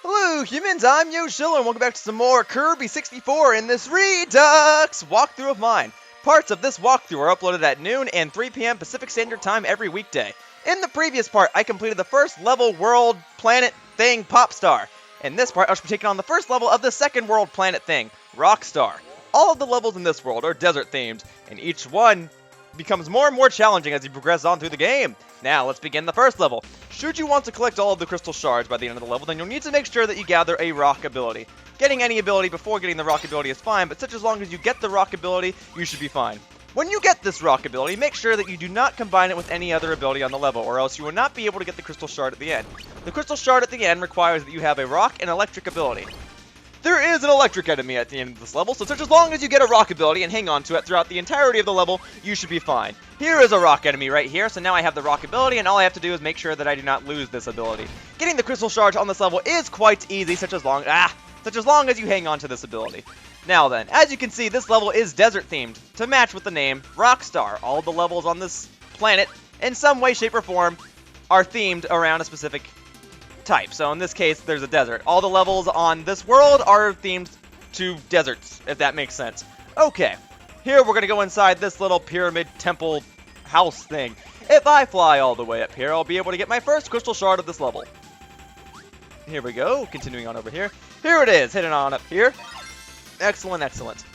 Hello humans, I'm Yoshiller and welcome back to some more Kirby 64 in this REDUX walkthrough of mine. Parts of this walkthrough are uploaded at noon and 3 p.m. Pacific Standard Time every weekday. In the previous part, I completed the first level world planet thing Popstar. In this part, I should be taking on the first level of the second world planet thing, Rockstar. All of the levels in this world are desert themed, and each one becomes more and more challenging as you progress on through the game. Now, let's begin the first level. Should you want to collect all of the Crystal Shards by the end of the level, then you'll need to make sure that you gather a rock ability. Getting any ability before getting the rock ability is fine, but such as long as you get the rock ability, you should be fine. When you get this rock ability, make sure that you do not combine it with any other ability on the level, or else you will not be able to get the Crystal Shard at the end. The Crystal Shard at the end requires that you have a rock and electric ability. There is an electric enemy at the end of this level, so such as long as you get a rock ability and hang on to it throughout the entirety of the level, you should be fine. Here is a rock enemy right here, so now I have the rock ability, and all I have to do is make sure that I do not lose this ability. Getting the Crystal Shards on this level is quite easy, such as long as you hang on to this ability. Now then, as you can see, this level is desert themed, to match with the name Rockstar. All the levels on this planet, in some way, shape, or form, are themed around a specific type. So in this case, there's a desert. All the levels on this world are themed to deserts, if that makes sense. Okay, here we're gonna go inside this little pyramid temple house thing. If I fly all the way up here, I'll be able to get my first Crystal Shard of this level. Here we go, continuing on over here. Here it is, heading on up here. Excellent, excellent.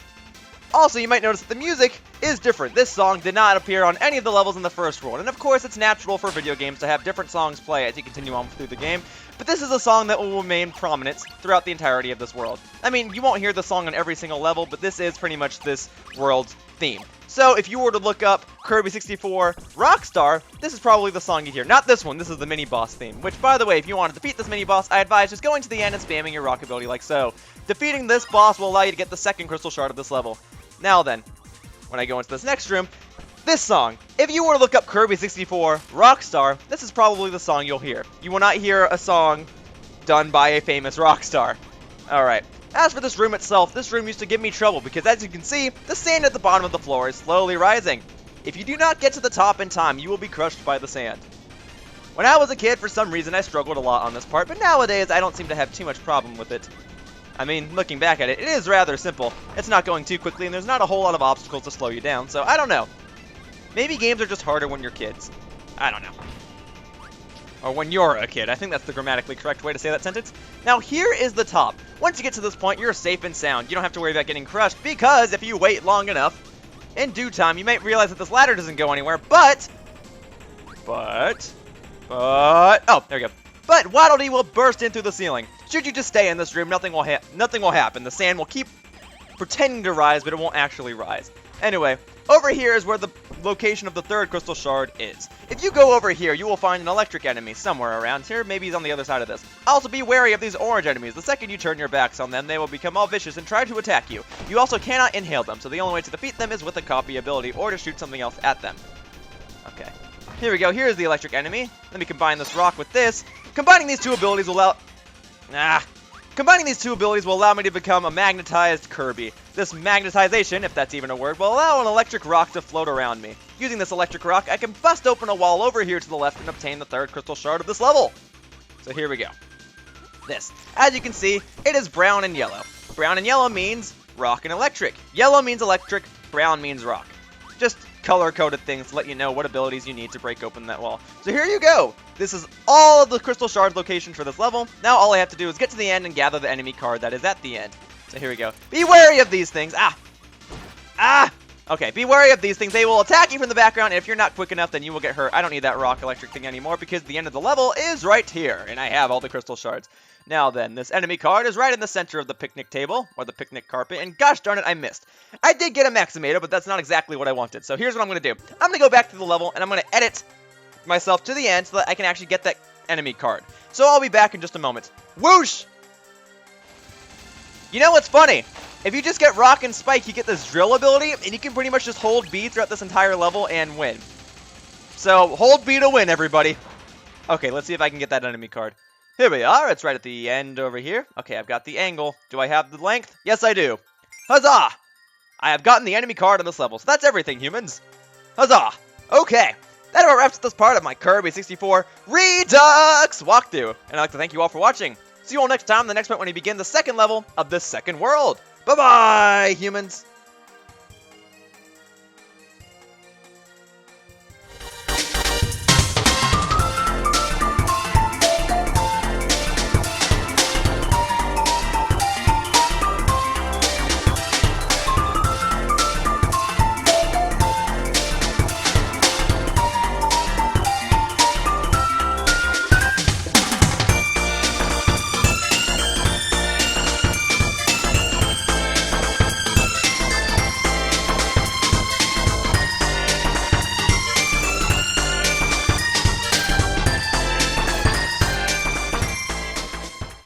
Also, you might notice that the music is different. This song did not appear on any of the levels in the first world, and of course it's natural for video games to have different songs play as you continue on through the game, but this is a song that will remain prominent throughout the entirety of this world. I mean, you won't hear the song on every single level, but this is pretty much this world's theme. So if you were to look up Kirby 64 Rockstar, this is probably the song you hear. Not this one, this is the mini-boss theme, which, by the way, if you want to defeat this mini-boss, I advise just going to the end and spamming your rock ability like so. Defeating this boss will allow you to get the second Crystal Shard of this level. Now then, when I go into this next room, this song. If you were to look up Kirby 64 Rockstar, this is probably the song you'll hear. You will not hear a song done by a famous rock star. Alright. As for this room itself, this room used to give me trouble because, as you can see, the sand at the bottom of the floor is slowly rising. If you do not get to the top in time, you will be crushed by the sand. When I was a kid, for some reason, I struggled a lot on this part, but nowadays I don't seem to have too much problem with it. I mean, looking back at it, it is rather simple. It's not going too quickly, and there's not a whole lot of obstacles to slow you down, so I don't know. Maybe games are just harder when you're kids. I don't know. Or when you're a kid. I think that's the grammatically correct way to say that sentence. Now, here is the top. Once you get to this point, you're safe and sound. You don't have to worry about getting crushed, because if you wait long enough, in due time, you might realize that this ladder doesn't go anywhere, but, oh, there we go. But Waddle Dee will burst in through the ceiling. Should you just stay in this room, nothing will happen. The sand will keep pretending to rise, but it won't actually rise. Anyway, over here is where the location of the third Crystal Shard is. If you go over here, you will find an electric enemy somewhere around here. Maybe he's on the other side of this. Also, be wary of these orange enemies. The second you turn your backs on them, they will become all vicious and try to attack you. You also cannot inhale them, so the only way to defeat them is with a copy ability or to shoot something else at them. Okay. Here we go. Here's the electric enemy. Let me combine this rock with this. Combining these two abilities will allow me to become a magnetized Kirby. This magnetization, if that's even a word, will allow an electric rock to float around me. Using this electric rock, I can bust open a wall over here to the left and obtain the third Crystal Shard of this level. So here we go. This. As you can see, it is brown and yellow. Brown and yellow means rock and electric. Yellow means electric, brown means rock. Just color-coded things to let you know what abilities you need to break open that wall. So here you go! This is all of the Crystal Shards location for this level. Now all I have to do is get to the end and gather the enemy card that is at the end. So here we go. Be wary of these things! Okay, be wary of these things. They will attack you from the background, and if you're not quick enough, then you will get hurt. I don't need that rock electric thing anymore because the end of the level is right here, and I have all the Crystal Shards. Now then, this enemy card is right in the center of the picnic table, or the picnic carpet, and gosh darn it, I missed. I did get a Maximator, but that's not exactly what I wanted. So here's what I'm going to do. I'm going to go back to the level, and I'm going to edit myself to the end so that I can actually get that enemy card. So I'll be back in just a moment. Whoosh! You know what's funny? If you just get Rock and Spike, you get this drill ability, and you can pretty much just hold B throughout this entire level and win. So hold B to win, everybody. Okay, let's see if I can get that enemy card. Here we are, it's right at the end over here. Okay, I've got the angle. Do I have the length? Yes, I do. Huzzah! I have gotten the enemy card on this level, so that's everything, humans. Huzzah! Okay, that about wraps up this part of my Kirby 64 REDUX walkthrough. And I'd like to thank you all for watching. See you all next time, the next point when we begin the second level of this second world. Bye-bye, humans!